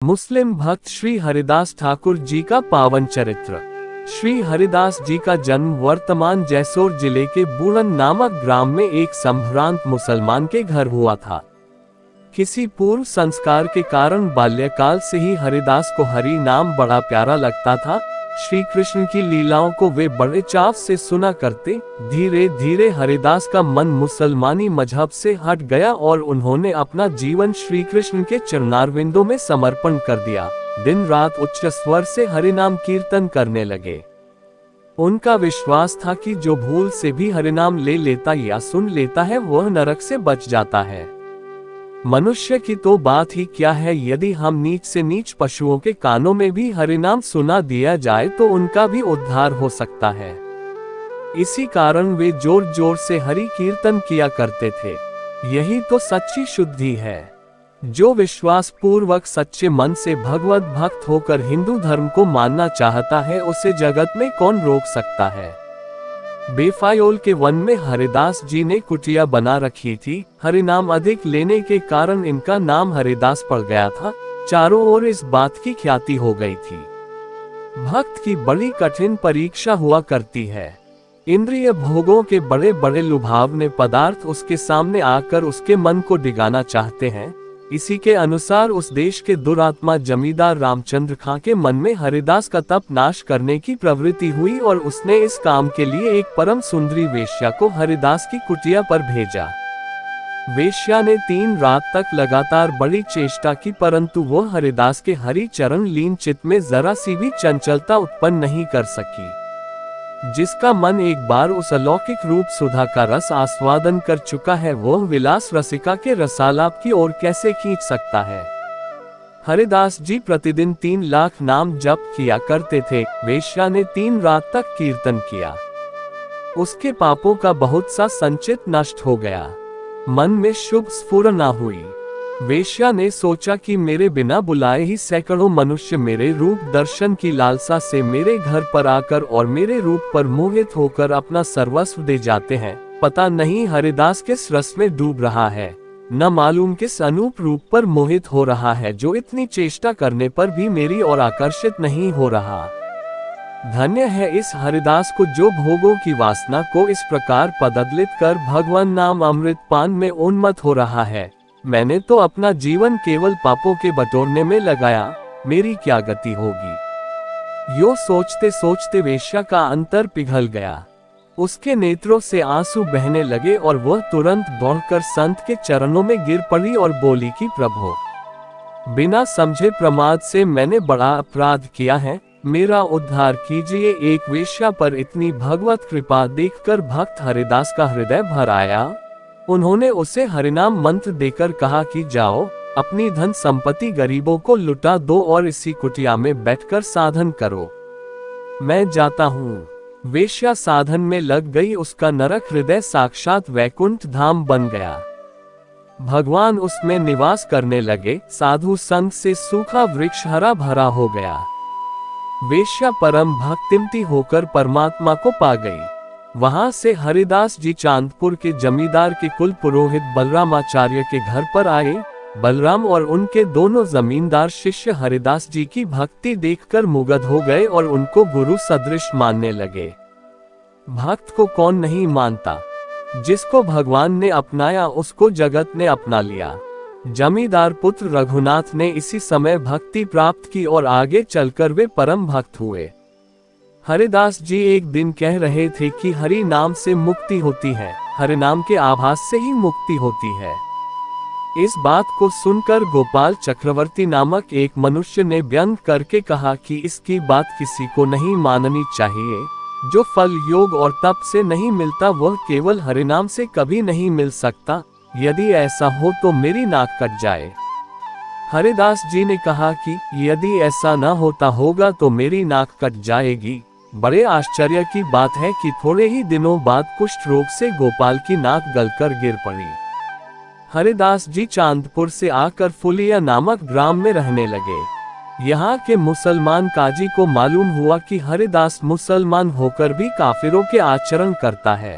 मुस्लिम भक्त श्री हरिदास ठाकुर जी का पावन चरित्र। श्री हरिदास जी का जन्म वर्तमान जैसोर जिले के बूढ़न नामक ग्राम में एक संभ्रांत मुसलमान के घर हुआ था। किसी पूर्व संस्कार के कारण बाल्यकाल से ही हरिदास को हरि नाम बड़ा प्यारा लगता था। श्री कृष्ण की लीलाओं को वे बड़े चाव से सुना करते। धीरे धीरे हरिदास का मन मुसलमानी मजहब से हट गया और उन्होंने अपना जीवन श्री कृष्ण के चरणारविंदों में समर्पण कर दिया। दिन रात उच्च स्वर से हरिनाम कीर्तन करने लगे। उनका विश्वास था कि जो भूल से भी हरिनाम ले लेता या सुन लेता है वह नरक से बच जाता है। मनुष्य की तो बात ही क्या है, यदि हम नीच से नीच पशुओं के कानों में भी हरिनाम सुना दिया जाए तो उनका भी उद्धार हो सकता है। इसी कारण वे जोर जोर से हरि कीर्तन किया करते थे। यही तो सच्ची शुद्धि है। जो विश्वास पूर्वक सच्चे मन से भगवत भक्त होकर हिंदू धर्म को मानना चाहता है उसे जगत में कौन रोक सकता है। बेफायोल के वन में हरिदास जी ने कुटिया बना रखी थी। हरिनाम अधिक लेने के कारण इनका नाम हरिदास पड़ गया था। चारों ओर इस बात की ख्याति हो गई थी। भक्त की बड़ी कठिन परीक्षा हुआ करती है। इंद्रिय भोगों के बड़े बड़े लुभावने पदार्थ उसके सामने आकर उसके मन को डिगाना चाहते हैं। इसी के अनुसार उस देश के दुरात्मा जमींदार रामचंद्र खां के मन में हरिदास का तप नाश करने की प्रवृत्ति हुई और उसने इस काम के लिए एक परम सुंदरी वेश्या को हरिदास की कुटिया पर भेजा। वेश्या ने 3 रात तक लगातार बड़ी चेष्टा की, परंतु वह हरिदास के हरि चरण लीन चित्त में जरा सी भी चंचलता उत्पन्न नहीं कर सकी। जिसका मन एक बार उस अलौकिक रूप सुधा का रस आस्वादन कर चुका है वह विलास रसिका के रसालाप की ओर कैसे खींच सकता है। हरिदास जी प्रतिदिन 3 लाख नाम जप किया करते थे। वेश्या ने 3 रात तक कीर्तन किया। उसके पापों का बहुत सा संचित नष्ट हो गया। मन में शुभ स्फुरना हुई। वेश्या ने सोचा कि मेरे बिना बुलाए ही सैकड़ों मनुष्य मेरे रूप दर्शन की लालसा से मेरे घर पर आकर और मेरे रूप पर मोहित होकर अपना सर्वस्व दे जाते हैं। पता नहीं हरिदास किस रस में डूब रहा है, न मालूम किस अनूप रूप पर मोहित हो रहा है जो इतनी चेष्टा करने पर भी मेरी ओर आकर्षित नहीं हो रहा। धन्य है इस हरिदास को जो भोगों की वासना को इस प्रकार पददलित कर भगवान नाम अमृत पान में उन्मत्त हो रहा है। मैंने तो अपना जीवन केवल पापों के बटोरने में लगाया, मेरी क्या गति होगी। यो सोचते सोचते वेश्या का अंतर पिघल गया। उसके नेत्रों से आंसू बहने लगे और वह तुरंत दौड़कर संत के चरणों में गिर पड़ी और बोली कि प्रभु, बिना समझे प्रमाद से मैंने बड़ा अपराध किया है, मेरा उद्धार कीजिए। एक वेश्या पर इतनी भगवत कृपा देखकर भक्त हरिदास का हृदय भर आया। उन्होंने उसे हरिनाम मंत्र देकर कहा कि जाओ, अपनी धन संपत्ति गरीबों को लुटा दो और इसी कुटिया में बैठकर साधन करो, मैं जाता हूँ। वेश्या साधन में लग गई। उसका नरक हृदय साक्षात वैकुंठ धाम बन गया। भगवान उसमें निवास करने लगे। साधु संत से सूखा वृक्ष हरा भरा हो गया। वेश्या परम भक्तिमती होकर परमात्मा को पा गई। वहां से हरिदास जी चांदपुर के जमींदार के कुल पुरोहित बलरामाचार्य के घर पर आए। बलराम और उनके दोनों जमींदार शिष्य हरिदास जी की भक्ति देखकर मुग्ध हो गए और उनको गुरु सदृश मानने लगे। भक्त को कौन नहीं मानता, जिसको भगवान ने अपनाया उसको जगत ने अपना लिया। जमींदार पुत्र रघुनाथ ने इसी समय भक्ति प्राप्त की और आगे चलकर वे परम भक्त हुए। हरिदास जी एक दिन कह रहे थे कि हरि नाम से मुक्ति होती है, हरि नाम के आभास से ही मुक्ति होती है। इस बात को सुनकर गोपाल चक्रवर्ती नामक एक मनुष्य ने व्यंग करके कहा कि इसकी बात किसी को नहीं माननी चाहिए। जो फल योग और तप से नहीं मिलता वह केवल हरिनाम से कभी नहीं मिल सकता। यदि ऐसा हो तो मेरी नाक कट जाए। हरिदास जी ने कहा कि यदि ऐसा न होता होगा तो मेरी नाक कट जाएगी। बड़े आश्चर्य की बात है कि थोड़े ही दिनों बाद कुष्ठ रोग से गोपाल की नाक गलकर गिर पड़ी। हरिदास जी चांदपुर से आकर फुलिया नामक ग्राम में रहने लगे। यहाँ के मुसलमान काजी को मालूम हुआ कि हरिदास मुसलमान होकर भी काफिरों के आचरण करता है।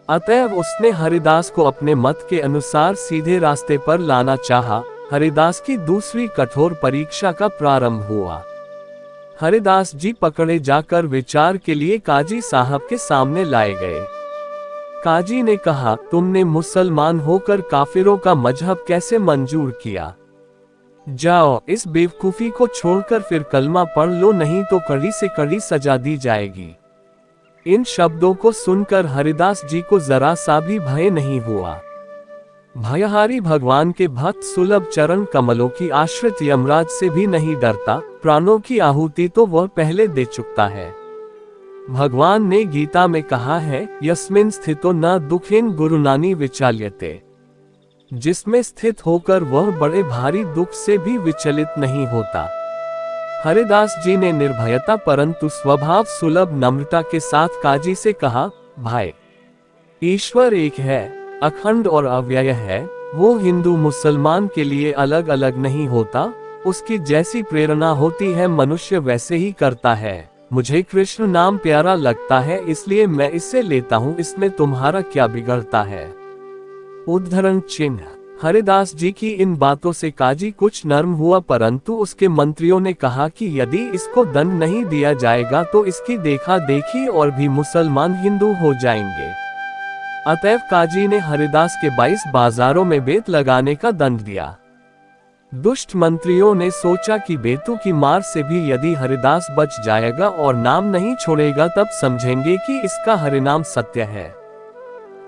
अतएव उसने हरिदास को अपने मत के अनुसार सीधे रास्ते पर लाना चाहा। हरिदास की दूसरी कठोर परीक्षा का प्रारंभ हुआ। हरिदास जी पकड़े जाकर विचार के लिए काजी साहब के सामने लाए गए। काजी ने कहा, तुमने मुसलमान होकर काफिरों का मजहब कैसे मंजूर किया? जाओ, इस बेवकूफी को छोड़कर फिर कलमा पढ़ लो, नहीं तो कड़ी से कड़ी सजा दी जाएगी। इन शब्दों को सुनकर हरिदास जी को जरा सा भी भय नहीं हुआ। भयहारी भगवान के भक्त सुलभ चरण कमलों की आश्रित यमराज से भी नहीं डरता, प्राणों की आहुति तो वह पहले दे चुकता है। भगवान ने गीता में कहा है, यस्मिन् स्थितो न दुखेन गुरुनानी विचाल्यते, जिसमें स्थित होकर वह बड़े भारी दुख से भी विचलित नहीं होता। हरिदास जी ने निर्भयता परंतु स्वभाव सुलभ नम्रता के साथ काजी से कहा, भाई, ईश्वर एक है, अखंड और अव्यय है। वो हिंदू मुसलमान के लिए अलग अलग नहीं होता, उसकी जैसी प्रेरणा होती है मनुष्य वैसे ही करता है। मुझे कृष्ण नाम प्यारा लगता है, इसलिए मैं इसे लेता हूँ, इसमें तुम्हारा क्या बिगड़ता है? उद्धरण चिन्ह। हरिदास जी की इन बातों से काजी कुछ नर्म हुआ, परंतु उसके मंत्रियों ने कहा कि यदि इसको दंड नहीं दिया जाएगा तो इसकी देखा देखी और भी मुसलमान हिंदू हो जाएंगे। अतएव काजी ने हरिदास के 22 बाजारों में बेत लगाने का दंड दिया। दुष्ट मंत्रियों ने सोचा कि बेतों की मार से भी यदि हरिदास बच जाएगा और नाम नहीं छोड़ेगा तब समझेंगे कि इसका हरिनाम सत्य है।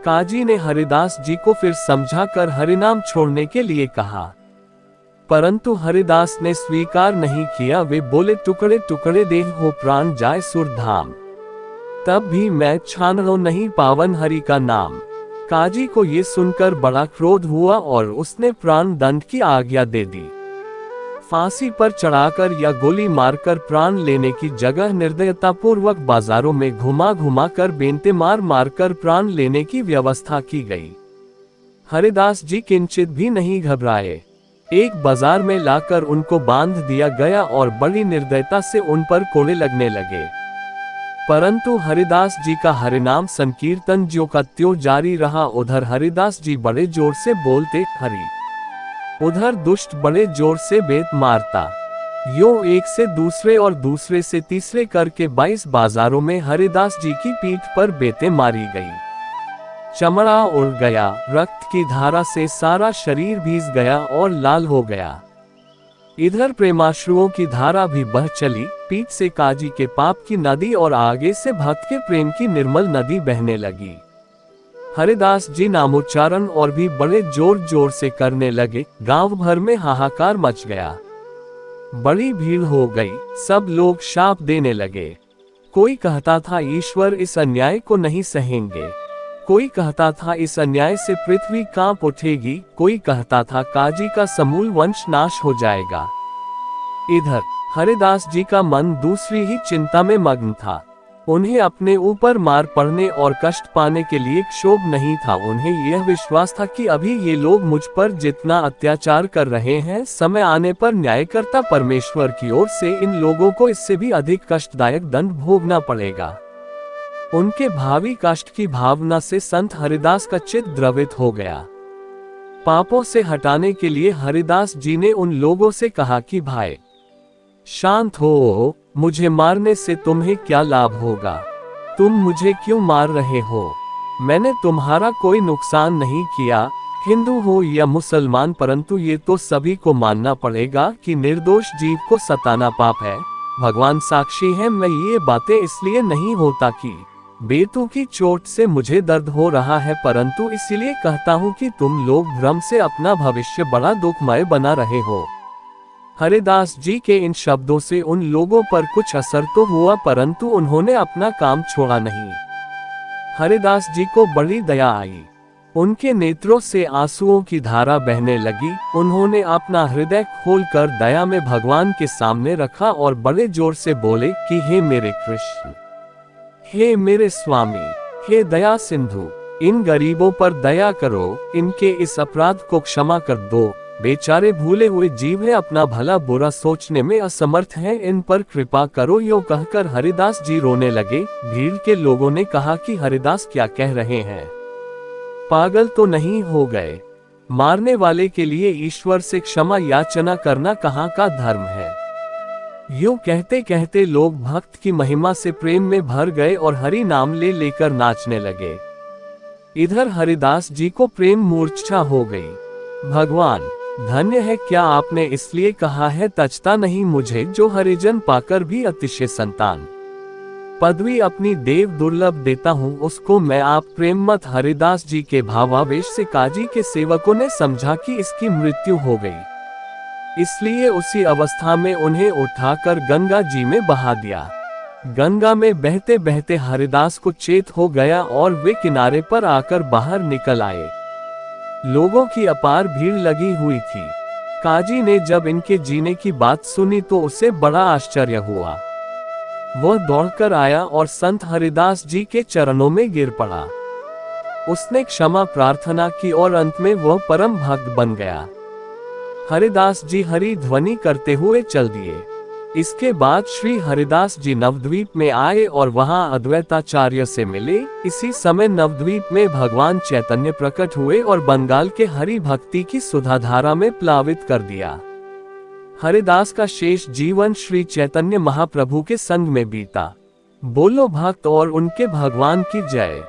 काजी ने हरिदास जी को फिर समझाकर हरिनाम छोड़ने के लिए कहा, परंतु हरिदास ने स्वीकार नहीं किया। वे बोले, टुकड़े टुकड़े देह हो प्राण जाए सुरधाम, तब भी मैं छानो नहीं पावन हरि का नाम। काजी को ये सुनकर बड़ा क्रोध हुआ और उसने प्राण दंड की आज्ञा दे दी। फांसी पर चढ़ाकर या गोली मारकर प्राण लेने की जगह निर्दयतापूर्वक बाजारों में घुमा घुमा कर बेंते मार मारकर प्राण लेने की व्यवस्था की गई। हरिदास जी किंचित भी नहीं घबराए। एक बाजार में लाकर उनको बांध दिया गया और बड़ी निर्दयता से उन पर कोड़े लगने लगे। परंतु हरिदास जी का हरिनाम संकीर्तन ज्यों का त्यों जारी रहा। उधर हरिदास जी बड़े जोर से बोलते हरि, उधर दुष्ट बड़े जोर से बेत मारता। यूं एक से दूसरे और दूसरे से तीसरे करके 22 बाजारों में हरिदास जी की पीठ पर बेतें मारी गई। चमड़ा उड़ गया, रक्त की धारा से सारा शरीर भीग गया और लाल हो गया। इधर प्रेमाश्रुओं की धारा भी बह चली। पीठ से काजी के पाप की नदी और आगे से भक्त के प्रेम की निर्मल नदी बहने लगी। हरिदास जी नामोच्चारण और भी बड़े जोर जोर से करने लगे। गांव भर में हाहाकार मच गया, बड़ी भीड़ हो गई। सब लोग शाप देने लगे। कोई कहता था ईश्वर इस अन्याय को नहीं सहेंगे, कोई कहता था इस अन्याय से पृथ्वी कांप उठेगी, कोई कहता था काजी का समूल वंश नाश हो जाएगा। इधर हरिदास जी का मन दूसरी ही चिंता में मग्न था। उन्हें अपने ऊपर मार पड़ने और कष्ट पाने के लिए क्षोभ नहीं था। उन्हें यह विश्वास था कि अभी ये लोग मुझ पर जितना अत्याचार कर रहे हैं, समय आने पर न्यायकर्ता परमेश्वर की ओर से इन लोगों को इससे भी अधिक कष्टदायक दंड भोगना पड़ेगा। उनके भावी कष्ट की भावना से संत हरिदास का चित्त द्रवित हो गया। पापों से हटाने के लिए हरिदास जी ने उन लोगों से कहा कि भाई शांत हो, मुझे मारने से तुम्हें क्या लाभ होगा? तुम मुझे क्यों मार रहे हो? मैंने तुम्हारा कोई नुकसान नहीं किया, हिंदू हो या मुसलमान, परंतु ये तो सभी को मानना पड़ेगा कि निर्दोष जीव को सताना पाप है। भगवान साक्षी है, मैं ये बातें इसलिए नहीं होता कि बेतों की चोट से मुझे दर्द हो रहा है, परंतु इसलिए कहता हूँ कि तुम लोग भ्रम से अपना भविष्य बड़ा दुखमय बना रहे हो। हरिदास जी के इन शब्दों से उन लोगों पर कुछ असर तो हुआ, परंतु उन्होंने अपना काम छोड़ा नहीं। हरिदास जी को बड़ी दया आई। उनके नेत्रों से आंसुओं की धारा बहने लगी। उन्होंने अपना हृदय खोलकर दया में भगवान के सामने रखा और बड़े जोर से बोले कि हे मेरे कृष्ण, हे मेरे स्वामी, हे दया सिंधु, इन गरीबों पर दया करो, इनके इस अपराध को क्षमा कर दो। बेचारे भूले हुए जीव है, अपना भला बुरा सोचने में असमर्थ हैं, इन पर कृपा करो। यो कहकर हरिदास जी रोने लगे। भीड़ के लोगों ने कहा कि हरिदास क्या कह रहे हैं, पागल तो नहीं हो गए? मारने वाले के लिए ईश्वर से क्षमा याचना करना कहाँ का धर्म है। यूं कहते कहते लोग भक्त की महिमा से प्रेम में भर गए और हरि नाम ले लेकर नाचने लगे। इधर हरिदास जी को प्रेम मूर्छा हो गई। भगवान, धन्य है क्या आपने इसलिए कहा है, तचता नहीं मुझे जो हरिजन पाकर भी अतिशय संतान। पदवी अपनी देव दुर्लभ देता हूँ उसको मैं आप प्रेम मत। हरिदास जी के भावावेश से काजी के सेवकों ने समझा कि इसकी मृत्यु हो गई, इसलिए उसी अवस्था में उन्हें उठाकर गंगा जी में बहा दिया। गंगा में बहते बहते हरिदास को चेत हो गया और वे किनारे पर आकर बाहर निकल आए। लोगों की अपार भीड़ लगी हुई थी। काजी ने जब इनके जीने की बात सुनी तो उसे बड़ा आश्चर्य हुआ। वह दौड़कर आया और संत हरिदास जी के चरणों में गिर पड़ा। उसने क्षमा प्रार्थना की और अंत में वह परम भक्त बन गया। हरिदास जी हरि ध्वनि करते हुए चल दिए। इसके बाद श्री हरिदास जी नवद्वीप में आए और वहां अद्वैताचार्य से मिले। इसी समय नवद्वीप में भगवान चैतन्य प्रकट हुए और बंगाल के हरि भक्ति की सुधाधारा में प्लावित कर दिया। हरिदास का शेष जीवन श्री चैतन्य महाप्रभु के संग में बीता। बोलो भक्त और उनके भगवान की जय।